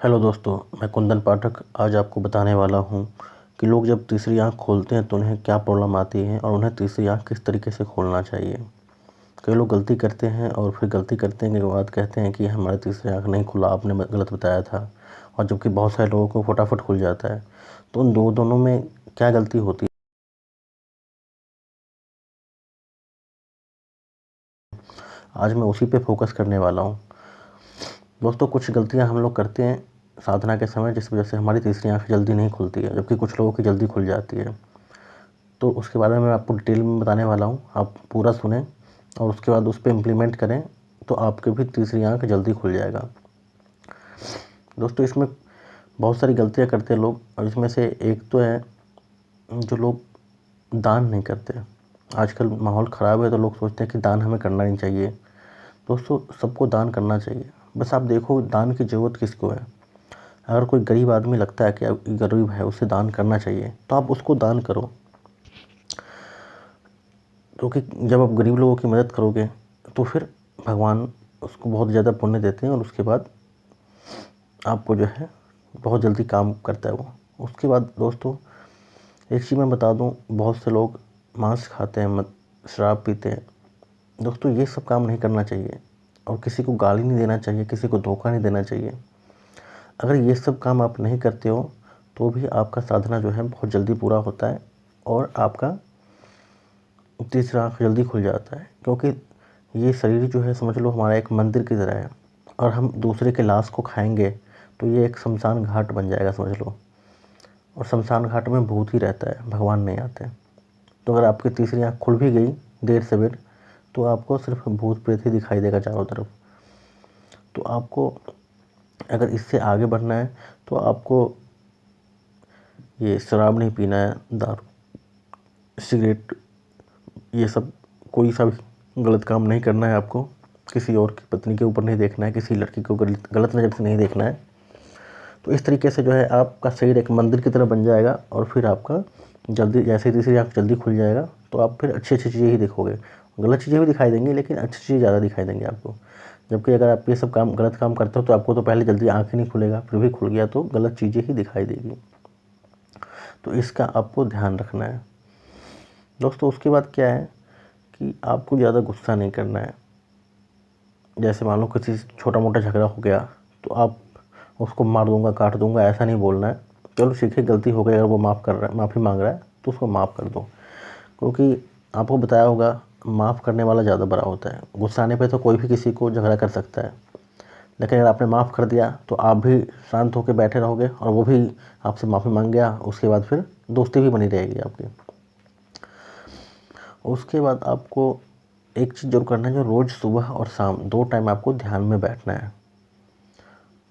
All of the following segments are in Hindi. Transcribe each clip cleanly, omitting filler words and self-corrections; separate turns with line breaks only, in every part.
हेलो दोस्तों, मैं कुंदन पाठक आज आपको बताने वाला हूँ कि लोग जब तीसरी आंख खोलते हैं तो उन्हें क्या प्रॉब्लम आती है और उन्हें तीसरी आंख किस तरीके से खोलना चाहिए। कई लोग गलती करते हैं और फिर गलती करने के बाद कहते हैं कि हमारी तीसरी आंख नहीं खुला, आपने गलत बताया था, और जबकि बहुत सारे लोगों को फटाफट खुल जाता है। तो उन दोनों में क्या गलती होती है, आज मैं उसी पे फोकस करने वाला हूँ। दोस्तों, कुछ गलतियाँ हम लोग करते हैं साधना के समय जिस वजह से हमारी तीसरी आंख जल्दी नहीं खुलती है, जबकि कुछ लोगों की जल्दी खुल जाती है। तो उसके बारे में मैं आपको डिटेल में बताने वाला हूँ, आप पूरा सुनें और उसके बाद उस पर इम्प्लीमेंट करें तो आपकी भी तीसरी आंख जल्दी खुल जाएगा। दोस्तों, इसमें बहुत सारी गलतियाँ करते हैं लोग, और इसमें से एक तो है जो लोग दान नहीं करते। आजकल माहौल ख़राब है तो लोग सोचते हैं कि दान हमें करना नहीं चाहिए। दोस्तों, सबको दान करना चाहिए, बस आप देखो दान की ज़रूरत किसको है। अगर कोई गरीब आदमी लगता है कि अब गरीब है, उसे दान करना चाहिए, तो आप उसको दान करो, क्योंकि जब आप गरीब लोगों की मदद करोगे तो फिर भगवान उसको बहुत ज़्यादा पुण्य देते हैं और उसके बाद आपको जो है बहुत जल्दी काम करता है वो। उसके बाद दोस्तों, एक चीज़ मैं बता दूं, बहुत से लोग मांस खाते हैं, शराब पीते हैं। दोस्तों, ये सब काम नहीं करना चाहिए और किसी को गाली नहीं देना चाहिए, किसी को धोखा नहीं देना चाहिए। अगर ये सब काम आप नहीं करते हो तो भी आपका साधना जो है बहुत जल्दी पूरा होता है और आपका तीसरा आँख जल्दी खुल जाता है। क्योंकि ये शरीर जो है, समझ लो हमारा एक मंदिर की तरह है, और हम दूसरे के लाश को खाएंगे तो ये एक शमशान घाट बन जाएगा, समझ लो। और शमशान घाट में भूत ही रहता है, भगवान नहीं आते। तो अगर आपकी तीसरी आँख खुल भी गई देर सवेर तो आपको सिर्फ भूत प्रेत ही दिखाई देगा चारों तरफ। तो आपको अगर इससे आगे बढ़ना है तो आपको ये शराब नहीं पीना है, दारू, सिगरेट, ये सब कोई सा भी गलत काम नहीं करना है आपको। किसी और की पत्नी के ऊपर नहीं देखना है, किसी लड़की को गलत नज़र से नहीं देखना है। तो इस तरीके से जो है आपका शरीर एक मंदिर की तरह बन जाएगा और फिर आपका जल्दी, जैसे तीसरी आँख जल्दी खुल जाएगा तो आप फिर अच्छी अच्छी चीज़ें ही देखोगे। गलत चीज़ें भी दिखाई देंगी लेकिन अच्छी चीज़ें ज़्यादा दिखाई देंगी आपको। जबकि अगर आप ये सब काम गलत काम करते हो तो आपको तो पहले जल्दी आँख ही नहीं खुलेगा, फिर भी खुल गया तो गलत चीज़ें ही दिखाई देगी। तो इसका आपको ध्यान रखना है। दोस्तों, उसके बाद क्या है कि आपको ज़्यादा गुस्सा नहीं करना है। जैसे मान लो किसी से छोटा मोटा झगड़ा हो गया तो आप उसको मार दूंगा, काट दूंगा, ऐसा नहीं बोलना है। चलो सीखिए, गलती हो गई, अगर वो माफ़ कर रहा है, माफ़ी मांग रहा है तो उसको माफ़ कर दो। क्योंकि आपको बताया होगा, माफ़ करने वाला ज़्यादा बड़ा होता है। गुस्सा आने पे तो कोई भी किसी को झगड़ा कर सकता है, लेकिन अगर आपने माफ़ कर दिया तो आप भी शांत होकर बैठे रहोगे और वो भी आपसे माफ़ी मांग गया, उसके बाद फिर दोस्ती भी बनी रहेगी आपकी। उसके बाद आपको एक चीज़ जरूर करना है, जो रोज़ सुबह और शाम 2 टाइम आपको ध्यान में बैठना है।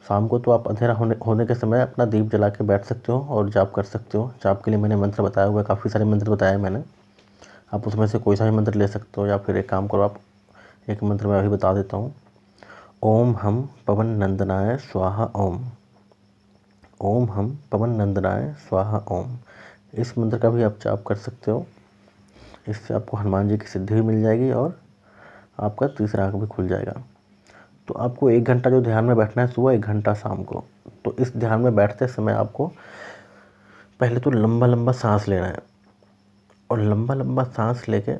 शाम को तो आप अंधेरा होने के समय अपना दीप जला के बैठ सकते हो और जाप कर सकते हो। जाप के लिए मैंने मंत्र बताया हुआ है, काफ़ी सारे मंत्र बताए मैंने। आप उसमें से कोई सा भी मंत्र ले सकते हो, या फिर एक काम करो, आप एक मंत्र मैं अभी बता देता हूँ। ओम हम पवन नंदनाय स्वाहा ओम। ओम हम पवन नंदनाय स्वाहा ओम। इस मंत्र का भी आप जाप कर सकते हो। इससे आपको हनुमान जी की सिद्धि भी मिल जाएगी और आपका तीसरा आँख भी खुल जाएगा। तो आपको 1 घंटा जो ध्यान में बैठना है सुबह, 1 घंटा शाम को। तो इस ध्यान में बैठते समय आपको पहले तो लंबा लंबा सांस लेना है, और लंबा लंबा सांस लेके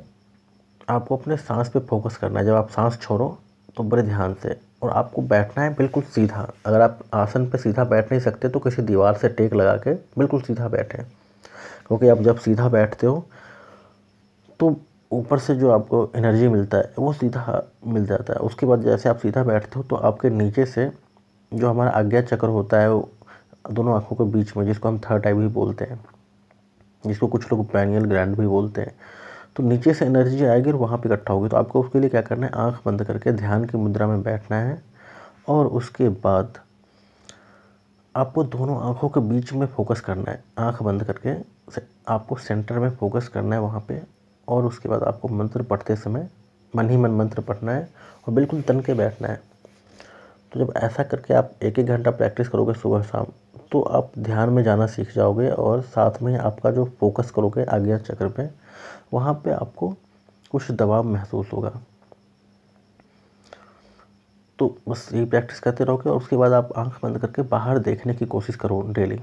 आपको अपने सांस पे फोकस करना है। जब आप सांस छोड़ो तो बड़े ध्यान से, और आपको बैठना है बिल्कुल सीधा। अगर आप आसन पे सीधा बैठ नहीं सकते तो किसी दीवार से टेक लगा के बिल्कुल सीधा बैठें, क्योंकि आप जब सीधा बैठते हो तो ऊपर से जो आपको एनर्जी मिलता है वो सीधा मिल जाता है। उसके बाद जैसे आप सीधा बैठते हो तो आपके नीचे से जो हमारा आज्ञा चक्र होता है वो दोनों आँखों के बीच में, जिसको हम थर्ड आई भी बोलते हैं, जिसको कुछ लोग पैनियल ग्लैंड भी बोलते हैं, तो नीचे से एनर्जी आएगी और वहाँ पे इकट्ठा होगी। तो आपको उसके लिए क्या करना है, आँख बंद करके ध्यान की मुद्रा में बैठना है, और उसके बाद आपको दोनों आँखों के बीच में फोकस करना है। आँख बंद करके आपको सेंटर में फोकस करना है वहाँ पे, और उसके बाद आपको मंत्र पढ़ते समय मन ही मन मंत्र पढ़ना है और बिल्कुल तन के बैठना है। तो जब ऐसा करके आप 1-1 घंटा प्रैक्टिस करोगे सुबह शाम, तो आप ध्यान में जाना सीख जाओगे, और साथ में आपका जो फोकस करोगे आज्ञा चक्र पे, वहाँ पे आपको कुछ दबाव महसूस होगा। तो बस यही प्रैक्टिस करते रहोगे और उसके बाद आप आंख बंद करके बाहर देखने की कोशिश करो डेली।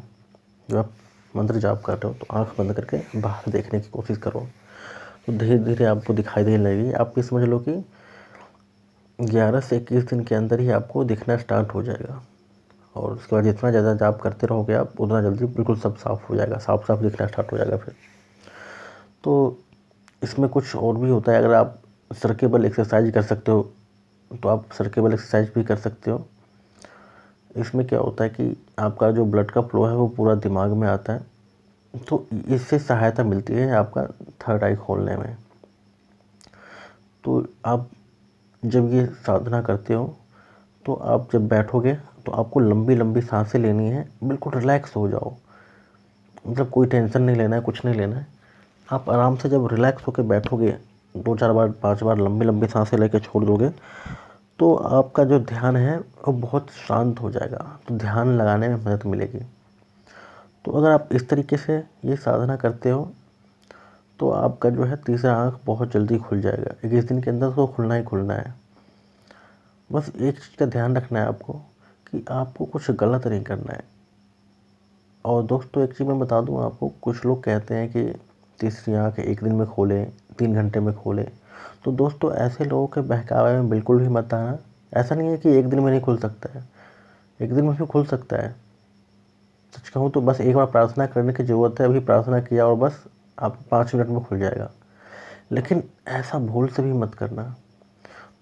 जब आप मंत्र जाप कर रहे हो तो आंख बंद करके बाहर देखने की कोशिश करो, तो धीरे धीरे आपको दिखाई देने लगेगी। आप ये समझ लो कि 11 से 21 दिन के अंदर ही आपको दिखना स्टार्ट हो जाएगा। और उसके बाद जितना ज़्यादा जाप करते रहोगे आप उतना जल्दी बिल्कुल सब साफ़ हो जाएगा, साफ साफ दिखना स्टार्ट हो जाएगा फिर। तो इसमें कुछ और भी होता है। अगर आप सर्केबल एक्सरसाइज कर सकते हो तो आप सर्केबल एक्सरसाइज भी कर सकते हो। इसमें क्या होता है कि आपका जो ब्लड का फ्लो है वो पूरा दिमाग में आता है, तो इससे सहायता मिलती है आपका थर्ड आई खोलने में। तो आप जब ये साधना करते हो तो आप जब बैठोगे तो आपको लंबी लंबी सांसें लेनी है, बिल्कुल रिलैक्स हो जाओ। मतलब कोई टेंशन नहीं लेना है, कुछ नहीं लेना है। आप आराम से जब रिलैक्स होकर बैठोगे, 2-4 बार 5 बार लंबी लंबी सांसें लेकर छोड़ दोगे तो आपका जो ध्यान है वो बहुत शांत हो जाएगा, तो ध्यान लगाने में मदद मिलेगी। तो अगर आप इस तरीके से ये साधना करते हो तो आपका जो है तीसरा आँख बहुत जल्दी खुल जाएगा। 21 दिन के अंदर तो खुलना ही खुलना है। बस एक चीज़ का ध्यान रखना है आपको कि आपको कुछ गलत नहीं करना है। और दोस्तों एक चीज़ मैं बता दूं आपको, कुछ लोग कहते हैं कि तीसरी आँख 1 दिन में खोलें, 3 घंटे में खोलें। तो दोस्तों ऐसे लोगों के बहकावे में बिल्कुल भी मत आना। ऐसा नहीं है कि 1 दिन में नहीं खुल सकता है, 1 दिन में भी खुल सकता है। सच कहूँ तो बस एक बार प्रार्थना करने की ज़रूरत है। अभी प्रार्थना किया और बस आप 5 मिनट में खुल जाएगा। लेकिन ऐसा भूल से भी मत करना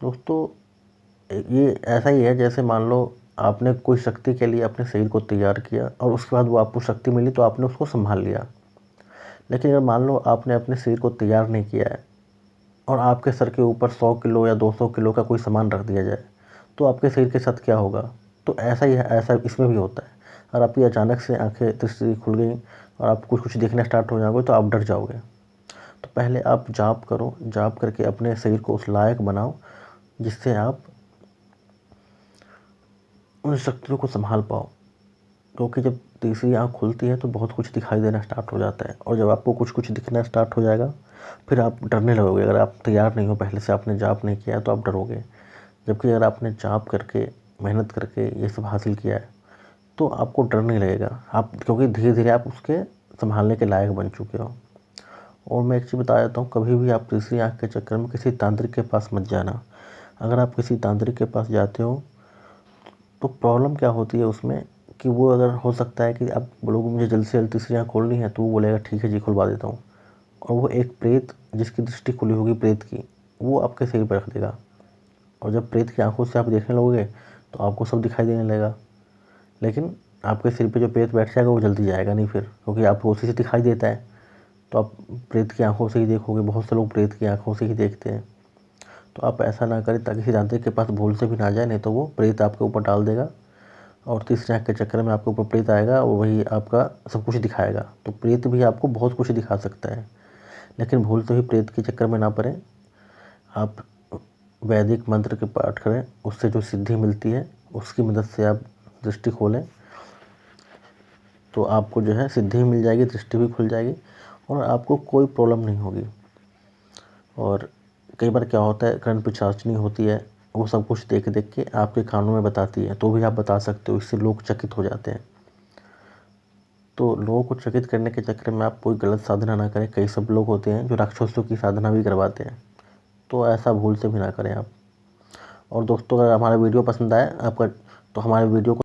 दोस्तों। ये ऐसा ही है जैसे मान लो आपने कोई शक्ति के लिए अपने शरीर को तैयार किया और उसके बाद वो आपको शक्ति मिली तो आपने उसको संभाल लिया। लेकिन अगर मान लो आपने अपने शरीर को तैयार नहीं किया है और आपके सर के ऊपर 100 किलो या 200 किलो का कोई सामान रख दिया जाए तो आपके शरीर के साथ क्या होगा। तो ऐसा ही है, ऐसा इसमें भी होता है। अगर आपकी अचानक से आंखें दृष्टि खुल गई और आप कुछ कुछ दिखना स्टार्ट हो जाओगे तो आप डर जाओगे। तो पहले आप जाप करो, जाप करके अपने शरीर को उस लायक बनाओ जिससे आप उन शक्तियों को संभाल पाओ। क्योंकि जब तीसरी आँख खुलती है तो बहुत कुछ दिखाई देना स्टार्ट हो जाता है, और जब आपको कुछ कुछ दिखना स्टार्ट हो जाएगा फिर आप डरने लगोगे। अगर आप तैयार नहीं हो, पहले से आपने जाप नहीं किया है तो आप डरोगे। जबकि अगर आपने जाप करके मेहनत करके ये सब हासिल किया है तो आपको डर नहीं लगेगा, आप क्योंकि धीरे धीरे आप उसके संभालने के लायक बन चुके हो। और मैं एक चीज़ बता देता हूँ, कभी भी आप तीसरी आँख के चक्कर में किसी तांत्रिक के पास मत जाना। अगर आप किसी तांत्रिक के पास जाते हो तो प्रॉब्लम क्या होती है उसमें कि वो अगर हो सकता है कि आप बोलोगे मुझे जल्दी से जल्दी तीसरी आँख खोलनी है तो वो बोलेगा ठीक है जी खुलवा देता हूँ, और वो एक प्रेत जिसकी दृष्टि खुली होगी प्रेत की, वो आपके शरीर पर रख देगा। और जब प्रेत की आंखों से आप देखने लगोगे तो आपको सब दिखाई देने लगेगा। लेकिन आपके सिर पे जो प्रेत बैठ जाएगा वो जल्दी जाएगा नहीं फिर, क्योंकि आपको उसी से दिखाई देता है। तो आप प्रेत की आंखों से ही देखोगे। बहुत से लोग प्रेत की आंखों से ही देखते हैं। तो आप ऐसा ना करें ताकि तांत्रिक के पास भूल से भी ना जाए, नहीं तो वो प्रेत आपके ऊपर डाल देगा और तीसरी आँख के चक्कर में आपके ऊपर प्रेत आएगा और वही आपका सब कुछ दिखाएगा। तो प्रेत भी आपको बहुत कुछ दिखा सकता है, लेकिन भूल से भी प्रेत के चक्कर में ना पड़े। आप वैदिक मंत्र के पाठ करें, उससे जो सिद्धि मिलती है उसकी मदद से आप दृष्टि खोलें तो आपको जो है सिद्धि मिल जाएगी, दृष्टि भी खुल जाएगी और आपको कोई प्रॉब्लम नहीं होगी। और कई बार क्या होता है, कर्ण पिशाचनी होती है, वो सब कुछ देख देख के आपके कानों में बताती है तो भी आप बता सकते हो, इससे लोग चकित हो जाते हैं। तो लोगों को चकित करने के चक्कर में आप कोई गलत साधना ना करें। कई सब लोग होते हैं जो राक्षसों की साधना भी करवाते हैं, तो ऐसा भूल से भी ना करें आप। और दोस्तों अगर हमारा वीडियो पसंद आए आपका तो हमारे वीडियो को